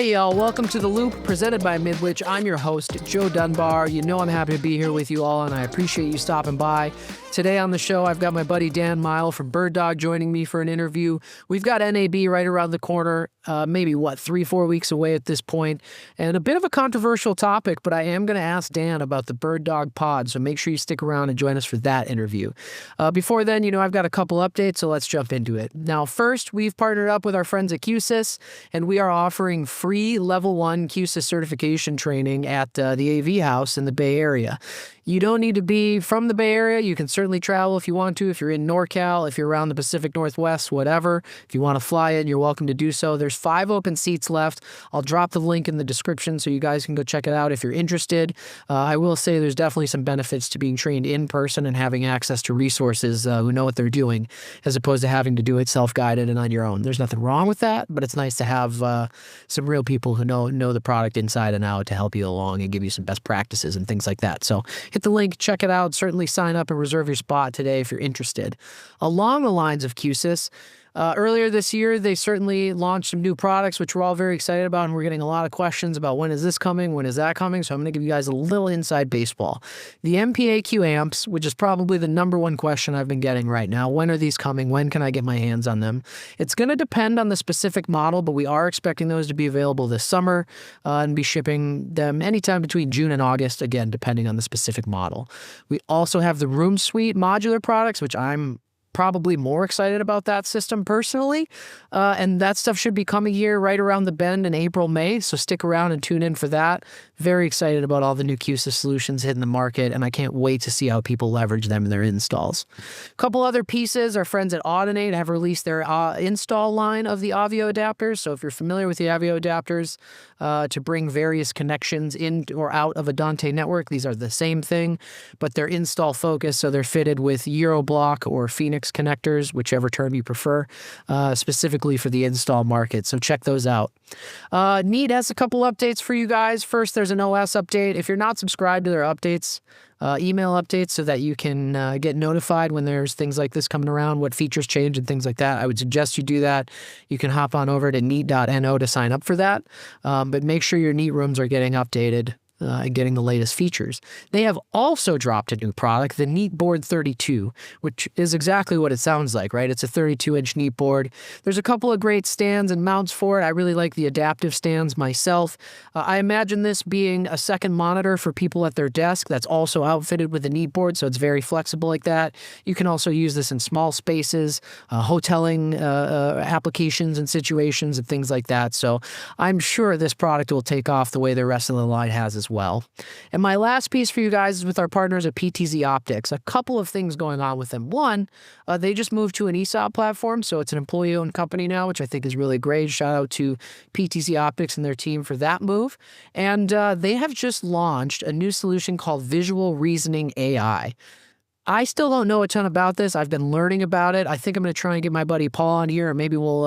Hey y'all, welcome to The Loop, presented by Midwich. I'm your host, Joe Dunbar. You know I'm happy to be here with you all, and I appreciate you stopping by. Today on the show, I've got my buddy Dan Miall from BirdDog joining me for an interview. We've got NAB right around the corner, maybe, 3-4 weeks away at this point, and a bit of a controversial topic, but I am going to ask Dan about the BirdDog Pod, so make sure you stick around and join us for that interview. Before then, I've got a couple updates, so let's jump into it. Now, first, we've partnered up with our friends at QSYS, and we are offering free Level 1 QSYS certification training at the AV House in the Bay Area. You don't need to be from the Bay Area. You can certainly travel if you want to, if you're in NorCal, if you're around the Pacific Northwest, whatever. If you want to fly in, you're welcome to do so. There's 5 open seats left. I'll drop the link in the description so you guys can go check it out if you're interested. I will say there's definitely some benefits to being trained in person and having access to resources who know what they're doing, as opposed to having to do it self-guided and on your own. There's nothing wrong with that, but it's nice to have some real people who know the product inside and out to help you along and give you some best practices and things like that. So hit the link, check it out. Certainly sign up and reserve your spot today if you're interested. Along the lines of QSYS, earlier this year, they certainly launched some new products, which we're all very excited about, and we're getting a lot of questions about when is this coming, when is that coming, so I'm going to give you guys a little inside baseball. The MPAQ amps, which is probably the number one question I've been getting right now, when are these coming, when can I get my hands on them? It's going to depend on the specific model, but we are expecting those to be available this summer and be shipping them anytime between June and August, again, depending on the specific model. We also have the Room Suite modular products, which I'm probably more excited about that system personally, and that stuff should be coming here right around the bend in April, May, so stick around and tune in for that. Very excited about all the new QSYS solutions hitting the market, and I can't wait to see how people leverage them in their installs. A couple other pieces, our friends at Audinate have released their install line of the Avio adapters, so if you're familiar with the Avio adapters, to bring various connections in or out of a Dante network, these are the same thing, but they're install focused, so they're fitted with Euroblock or Phoenix connectors, whichever term you prefer, specifically for the install market. So check those out. Neat has a couple updates for you guys. First, there's an OS update. If you're not subscribed to their updates, email updates so that you can get notified when there's things like this coming around, what features change and things like that, I would suggest you do that. You can hop on over to neat.no to sign up for that, but make sure your Neat rooms are getting updated and getting the latest features. They have also dropped a new product, the Neat Board 32, which is exactly what it sounds like, right? It's a 32-inch Neat board. There's a couple of great stands and mounts for it. I really like the adaptive stands myself. I imagine this being a second monitor for people at their desk that's also outfitted with a Neat board, so it's very flexible like that. You can also use this in small spaces, hoteling applications and situations and things like that. So I'm sure this product will take off the way the rest of the line has as well. And my last piece for you guys is with our partners at PTZOptics. A couple of things going on with them. One, they just moved to an ESOP platform, so it's an employee-owned company now, which I think is really great. Shout out to PTZOptics and their team for that move. And they have just launched a new solution called Visual Reasoning AI. I still don't know a ton about this. I've been learning about it. I think I'm going to try and get my buddy Paul on here, or maybe we'll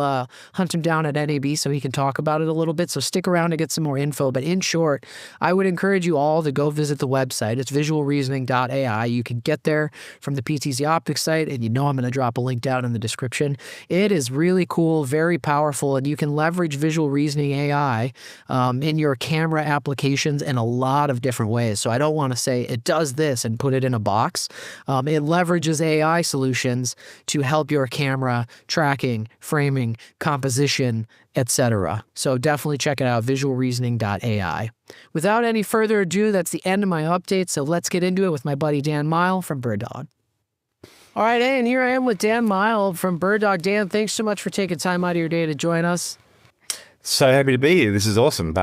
hunt him down at NAB so he can talk about it a little bit. So stick around to get some more info. But in short, I would encourage you all to go visit the website. It's visualreasoning.ai. You can get there from the PTZOptics site, and I'm going to drop a link down in the description. It is really cool, very powerful, and you can leverage Visual Reasoning AI in your camera applications in a lot of different ways. So I don't want to say it does this and put it in a box. It leverages AI solutions to help your camera tracking, framing, composition, etc. So definitely check it out, visualreasoning.ai. Without any further ado, that's the end of my update, so let's get into it with my buddy Dan Miall from BirdDog. All right, and here I am with Dan Miall from BirdDog. Dan, thanks so much for taking time out of your day to join us. So happy to be here. This is awesome.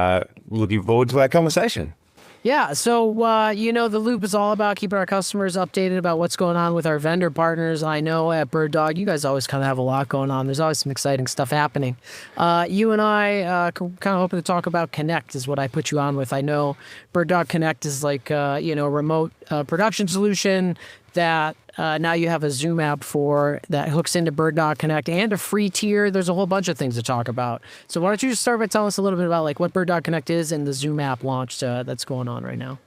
Looking forward to our conversation. Yeah, so, the Loop is all about keeping our customers updated about what's going on with our vendor partners. I know at BirdDog, you guys always kind of have a lot going on. There's always some exciting stuff happening. You and I kind of hoping to talk about Connect is what I put you on with. I know BirdDog Connect is like, a remote production solution that now you have a Zoom app for that hooks into BirdDog Connect and a free tier. There's a whole bunch of things to talk about. So why don't you just start by telling us a little bit about like what BirdDog Connect is and the Zoom app launch that's going on right now?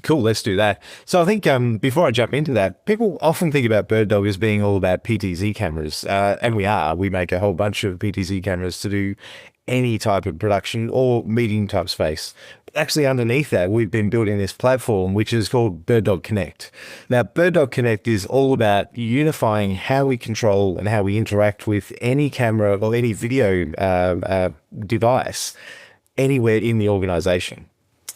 Cool, let's do that. So I think before I jump into that, people often think about BirdDog as being all about PTZ cameras, and we are. We make a whole bunch of PTZ cameras to do any type of production or meeting type space. Actually, underneath that, we've been building this platform, which is called BirdDog Connect. Now, BirdDog Connect is all about unifying how we control and how we interact with any camera or any video device anywhere in the organization.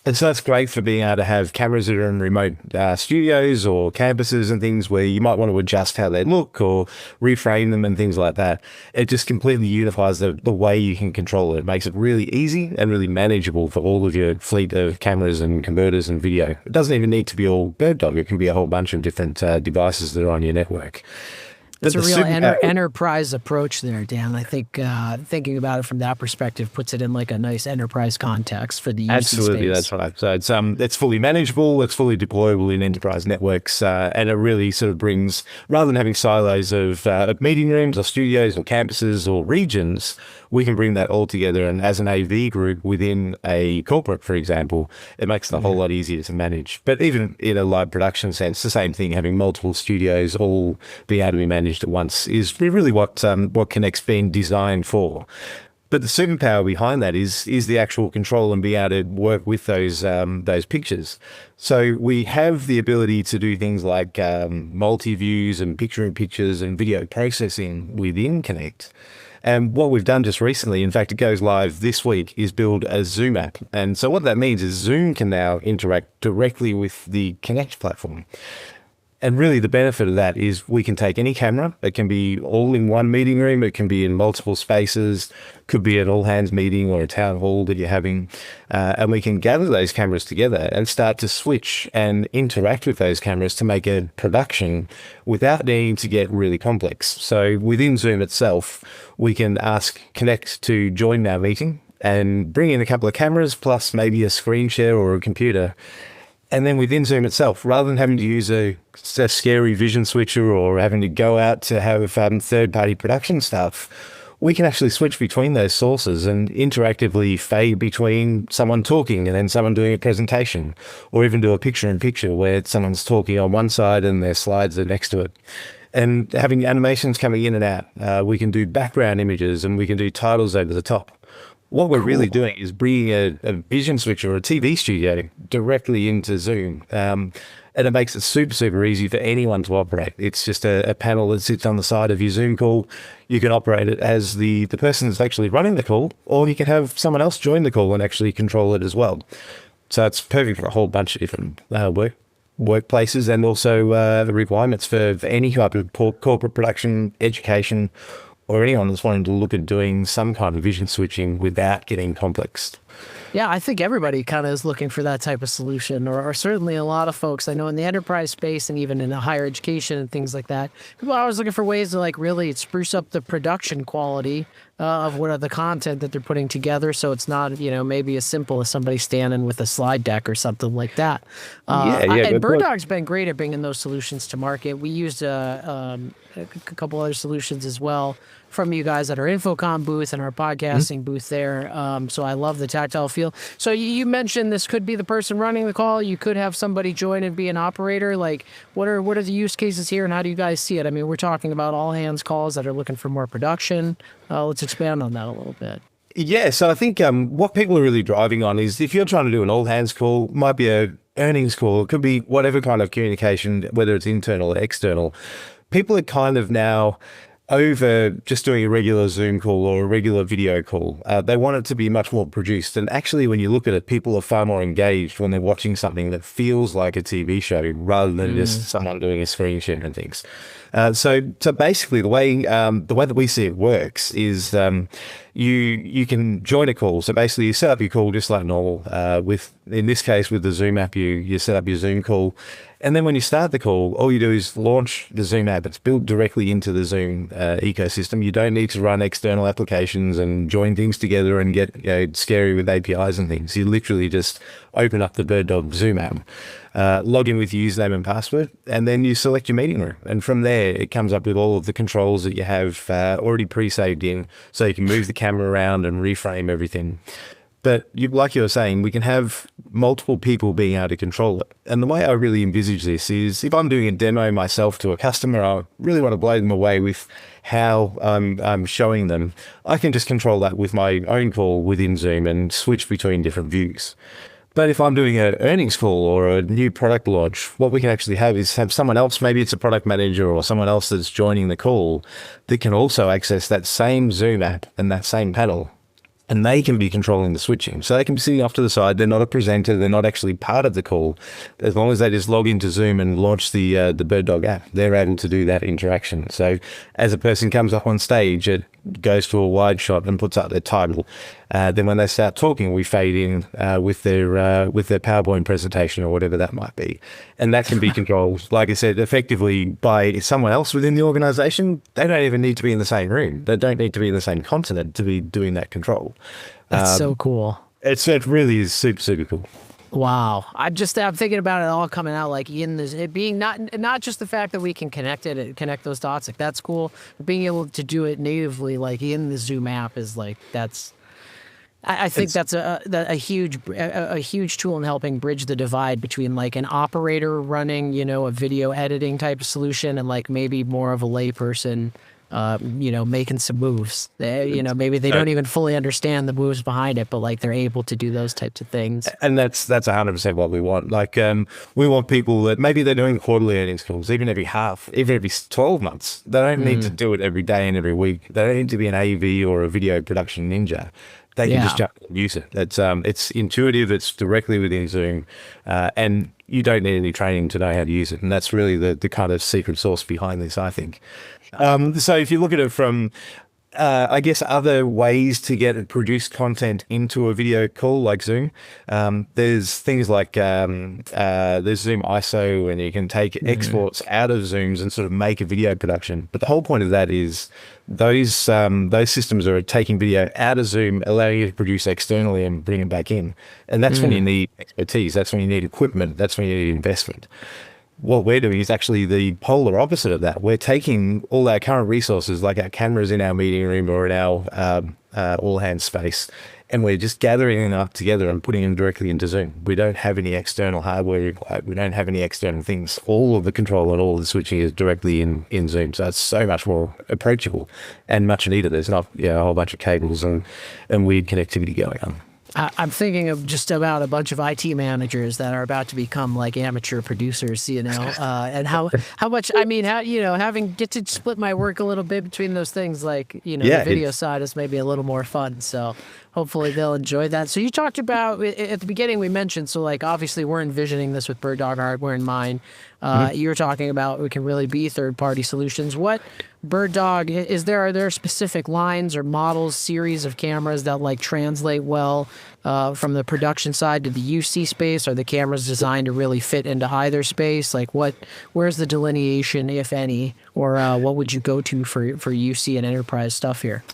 And so that's great for being able to have cameras that are in remote studios or campuses and things where you might want to adjust how they look or reframe them and things like that. It just completely unifies the way you can control it. It makes it really easy and really manageable for all of your fleet of cameras and converters and video. It doesn't even need to be all BirdDog. It can be a whole bunch of different devices that are on your network. It's a real enterprise approach there, Dan. I think thinking about it from that perspective puts it in like a nice enterprise context for the use Absolutely, space. that's right. So it's fully manageable, it's fully deployable in enterprise networks, and it really sort of brings, rather than having silos of meeting rooms or studios or campuses or regions, we can bring that all together. And as an AV group within a corporate, for example, it makes it a whole lot easier to manage. But even in a live production sense, the same thing, having multiple studios all be able to be managed at once is really what Connect's been designed for. But the superpower behind that is the actual control and be able to work with those pictures. So we have the ability to do things like multi-views and picture-in-pictures and video processing within Connect. And what we've done just recently, in fact, it goes live this week, is build a Zoom app. And so what that means is Zoom can now interact directly with the Connect platform. And really the benefit of that is we can take any camera. It can be all in one meeting room. It can be in multiple spaces. Could be an all-hands meeting or a town hall that you're having. And we can gather those cameras together and start to switch and interact with those cameras to make a production without needing to get really complex. So within Zoom itself, we can ask Connect to join our meeting and bring in a couple of cameras plus maybe a screen share or a computer. And then within Zoom itself, rather than having to use a scary vision switcher or having to go out to have third-party production stuff, we can actually switch between those sources and interactively fade between someone talking and then someone doing a presentation, or even do a picture-in-picture where someone's talking on one side and their slides are next to it. And having animations coming in and out, we can do background images and we can do titles over the top. What we're really doing is bringing a vision switcher or a TV studio directly into Zoom. And it makes it super, super easy for anyone to operate. It's just a panel that sits on the side of your Zoom call. You can operate it as the person that's actually running the call, or you can have someone else join the call and actually control it as well. So it's perfect for a whole bunch of different workplaces and also the requirements for any type of corporate production, education, or anyone that's wanting to look at doing some kind of vision switching without getting complex. Yeah, I think everybody kind of is looking for that type of solution, or certainly a lot of folks I know in the enterprise space and even in the higher education and things like that. People are always looking for ways to like really spruce up the production quality of what are the content that they're putting together, so it's not maybe as simple as somebody standing with a slide deck or something like that. And BirdDog's been great at bringing those solutions to market. We used a couple other solutions as well from you guys at our Infocom booth and our podcasting booth there. So I love the tactile feel. So you mentioned this could be the person running the call. You could have somebody join and be an operator. Like, what are the use cases here, and how do you guys see it? I mean, we're talking about all hands calls that are looking for more production. Let's expand on that a little bit. Yeah, so I think what people are really driving on is if you're trying to do an all hands call, might be a earnings call, it could be whatever kind of communication, whether it's internal or external. People are kind of now over just doing a regular Zoom call or a regular video call. They want it to be much more produced. And actually, when you look at it, people are far more engaged when they're watching something that feels like a TV show rather than just someone doing a screen share and things. So basically, the way that we see it works is you can join a call. So basically, you set up your call just like normal. In this case, with the Zoom app, you set up your Zoom call. And then when you start the call, all you do is launch the Zoom app. It's built directly into the Zoom ecosystem. You don't need to run external applications and join things together and get scary with APIs and things. You literally just open up the BirdDog Zoom app, log in with your username and password, and then you select your meeting room. And from there, it comes up with all of the controls that you have already pre-saved in, so you can move the camera around and reframe everything. But like you were saying, we can have multiple people being able to control it. And the way I really envisage this is if I'm doing a demo myself to a customer, I really want to blow them away with how I'm showing them. I can just control that with my own call within Zoom and switch between different views. But if I'm doing an earnings call or a new product launch, what we can actually have is have someone else, maybe it's a product manager or someone else that's joining the call, that can also access that same Zoom app and that same panel. And they can be controlling the switching. So they can be sitting off to the side. They're not a presenter. They're not actually part of the call. As long as they just log into Zoom and launch the BirdDog app, they're able to do that interaction. So as a person comes up on stage, it goes to a wide shot and puts up their title. Then when they start talking, we fade in with their PowerPoint presentation or whatever that might be. And that can be controlled, like I said, effectively by someone else within the organization. They don't even need to be in the same room. They don't need to be in the same continent to be doing that control. That's so cool. It really is super, super cool. Wow. I'm thinking about it all coming out like in this, it being not just the fact that we can connect those dots, like that's cool. But being able to do it natively, like in the Zoom app is like, I think that's a huge tool in helping bridge the divide between like an operator running, a video editing type of solution and like maybe more of a layperson, making some moves. Maybe they don't even fully understand the moves behind it, but like they're able to do those types of things. And that's 100% what we want. Like we want people that maybe they're doing quarterly earnings calls, even every 12 months. They don't need to do it every day and every week. They don't need to be an AV or a video production ninja. They can just jump and use it. It's intuitive. It's directly within Zoom, and you don't need any training to know how to use it. And that's really the kind of secret sauce behind this, I think. So if you look at it from, I guess, other ways to get and produce content into a video call like Zoom, there's things like there's Zoom ISO, and you can take exports out of Zooms and sort of make a video production. But the whole point of that is those systems are taking video out of Zoom, allowing you to produce externally and bring it back in. And that's when you need expertise. That's when you need equipment. That's when you need investment. What we're doing is actually the polar opposite of that. We're taking all our current resources, like our cameras in our meeting room or in our all hands space, and we're just gathering them up together and putting them directly into Zoom. We don't have any external hardware required. We don't have any external things. All of the control and all of the switching is directly in Zoom. So it's so much more approachable and much needed. There's not a whole bunch of cables and weird connectivity going on. I'm thinking of just about a bunch of IT managers that are about to become like amateur producers, and how much, having get to split my work a little bit between those things, like, the video side is maybe a little more fun. So hopefully they'll enjoy that. So you talked about, at the beginning we mentioned, so like obviously we're envisioning this with BirdDog hardware in mind. You were talking about it can really be third-party solutions. What BirdDog, are there specific lines or models, series of cameras that like translate well from the production side to the UC space? Are the cameras designed to really fit into either space? Like where's the delineation, if any, or what would you go to for UC and enterprise stuff here?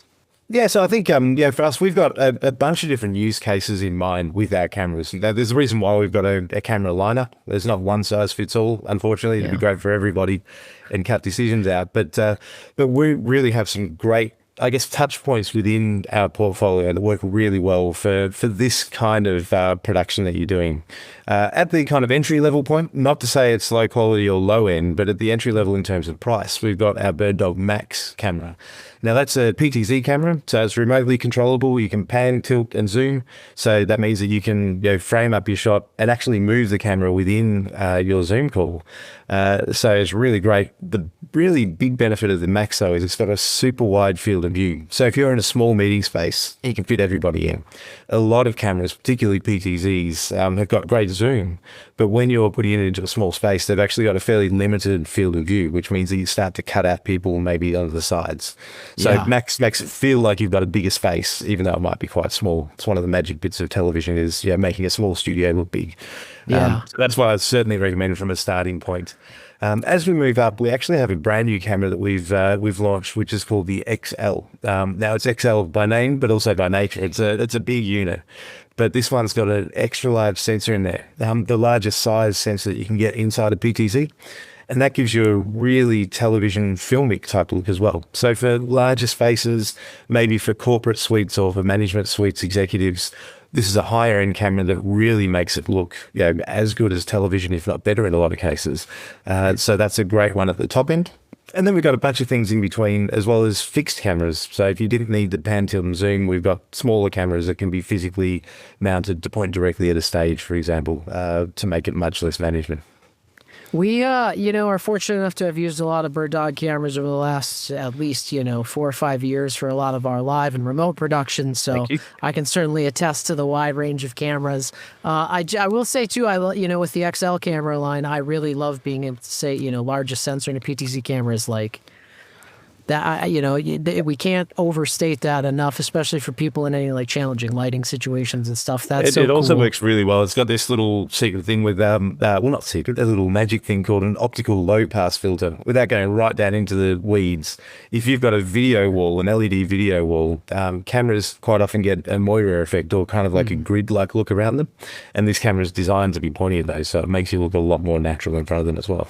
Yeah, so I think, for us, we've got a bunch of different use cases in mind with our cameras. Now, there's a reason why we've got a camera liner. There's not one size fits all, unfortunately. It'd be great for everybody and cut decisions out. But we really have some great, I guess, touch points within our portfolio that work really well for this kind of production that you're doing. At the kind of entry level point, not to say it's low quality or low end, but at the entry level in terms of price, we've got our BirdDog Max camera. Now that's a PTZ camera, so it's remotely controllable. You can pan, tilt, and zoom. So that means that you can frame up your shot and actually move the camera within your Zoom call. So it's really great. The really big benefit of the Max, though, is it's got a super wide field of view. So if you're in a small meeting space, you can fit everybody in. A lot of cameras, particularly PTZs, have got great zoom, but when you're putting it into a small space, they've actually got a fairly limited field of view, which means that you start to cut out people maybe on the sides. So Max makes it feel like you've got a bigger space, even though it might be quite small. It's one of the magic bits of television is making a small studio look big. So that's why I certainly recommend it from a starting point. As we move up, we actually have a brand new camera that we've launched, which is called the XL. Now it's XL by name, but also by nature. It's a big unit, but this one's got an extra large sensor in there, the largest size sensor that you can get inside a PTZ. And that gives you a really television filmic type look as well. So for larger spaces, maybe for corporate suites or for management suites executives, This is a higher end camera that really makes it look as good as television, if not better in a lot of cases. So that's a great one at the top end. And then we've got a bunch of things in between, as well as fixed cameras. So if you didn't need the pan, tilt, and zoom, we've got smaller cameras that can be physically mounted to point directly at a stage, for example, to make it much less management. We, are fortunate enough to have used a lot of BirdDog cameras over the last at least, 4 or 5 years for a lot of our live and remote productions. So I can certainly attest to the wide range of cameras. I will say, too, with the XL camera line, I really love being able to say, largest sensor in a PTZ camera is like that. We can't overstate that enough, especially for people in any like challenging lighting situations and stuff. That's so it also cool. works really well. It's got this little secret thing with not secret, a little magic thing called an optical low pass filter. Without going right down into the weeds, if you've got a video wall, an LED video wall, cameras quite often get a moira effect or kind of like a grid-like look around them, and this camera is designed to be pointing at those, so it makes you look a lot more natural in front of them as well.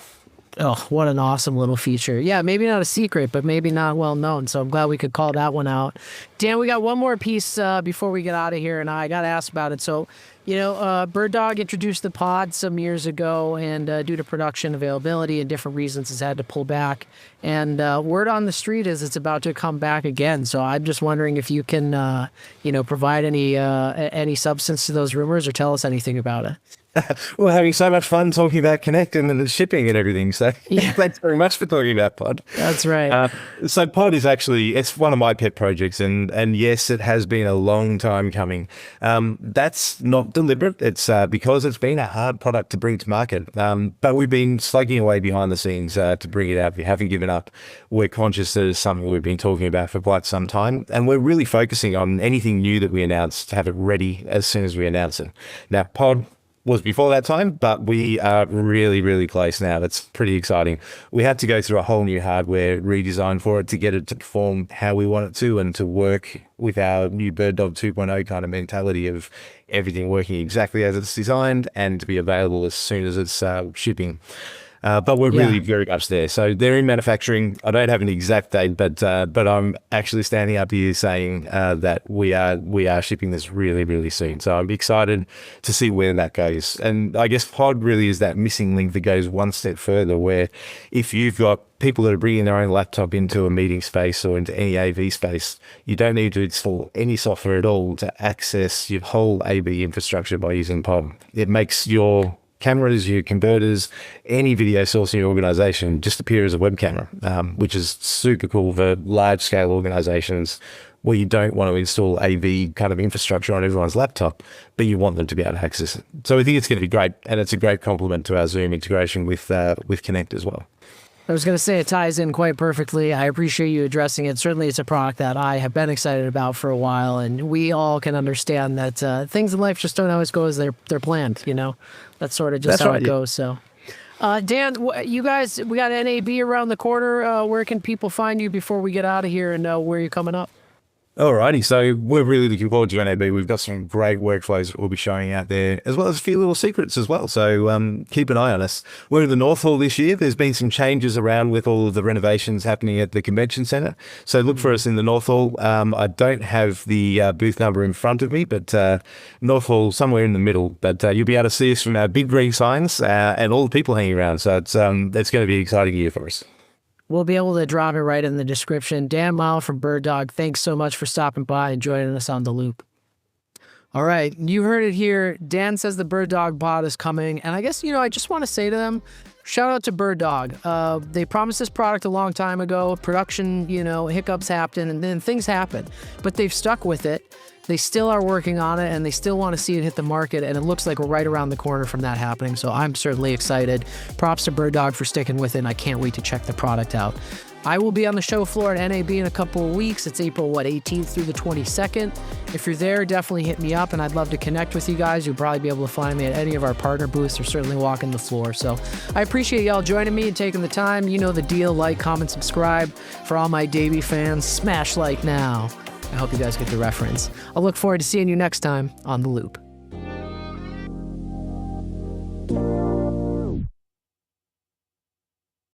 Oh, what an awesome little feature. Yeah, maybe not a secret, but maybe not well known. So I'm glad we could call that one out. Dan, we got one more piece before we get out of here, and I got asked about it. So, BirdDog introduced the pod some years ago, and due to production availability and different reasons, has had to pull back. And word on the street is it's about to come back again. So I'm just wondering if you can, provide any substance to those rumors or tell us anything about it. We're having so much fun talking about Connect and the shipping and everything. So thanks very much for talking about Pod. That's right. So Pod is it's one of my pet projects. And yes, it has been a long time coming. That's not deliberate. It's because it's been a hard product to bring to market. But we've been slugging away behind the scenes to bring it out. We haven't given up. We're conscious that it's something we've been talking about for quite some time. And we're really focusing on anything new that we announce to have it ready as soon as we announce it. Now, Pod was before that time, but we are really, really close now. That's pretty exciting. We had to go through a whole new hardware redesign for it to get it to perform how we want it to and to work with our new BirdDog 2.0 kind of mentality of everything working exactly as it's designed and to be available as soon as it's shipping. But we're really very much there. So they're in manufacturing. I don't have an exact date, but I'm actually standing up here saying that we are shipping this really, really soon. So I'm excited to see where that goes. And I guess Pod really is that missing link that goes one step further, where if you've got people that are bringing their own laptop into a meeting space or into any AV space, you don't need to install any software at all to access your whole AV infrastructure by using Pod. It makes your cameras, your converters, any video source in your organization just appear as a web camera, which is super cool for large scale organizations where you don't want to install AV kind of infrastructure on everyone's laptop, but you want them to be able to access it. So I think it's going to be great, and it's a great complement to our Zoom integration with Connect as well. I was going to say it ties in quite perfectly. I appreciate you addressing it. Certainly it's a product that I have been excited about for a while, and we all can understand that things in life just don't always go as they're planned, That's sort of just how it goes. So, Dan, you guys, we got NAB around the corner. Where can people find you before we get out of here, and where you're coming up? Alrighty, so we're really looking forward to NAB. We've got some great workflows that we'll be showing out there, as well as a few little secrets as well. So keep an eye on us. We're in the North Hall this year. There's been some changes around with all of the renovations happening at the convention centre. So look for us in the North Hall. I don't have the booth number in front of me, but North Hall somewhere in the middle. But you'll be able to see us from our big green signs and all the people hanging around. So it's going to be an exciting year for us. We'll be able to drop it right in the description. Dan Miall from BirdDog, thanks so much for stopping by and joining us on The Loop. All right, you heard it here. Dan says the BirdDog Pod is coming. And I guess, I just want to say to them, shout out to BirdDog. They promised this product a long time ago. Production, hiccups happened and then things happen. But they've stuck with it. They still are working on it, and they still want to see it hit the market, and it looks like we're right around the corner from that happening, so I'm certainly excited. Props to BirdDog for sticking with it, and I can't wait to check the product out. I will be on the show floor at NAB in a couple of weeks. It's April, 18th through the 22nd. If you're there, definitely hit me up, and I'd love to connect with you guys. You'll probably be able to find me at any of our partner booths or certainly walking the floor. So I appreciate y'all joining me and taking the time. You know the deal. Like, comment, subscribe. For all my Davey fans, smash like now. I hope you guys get the reference. I'll look forward to seeing you next time on The Loop.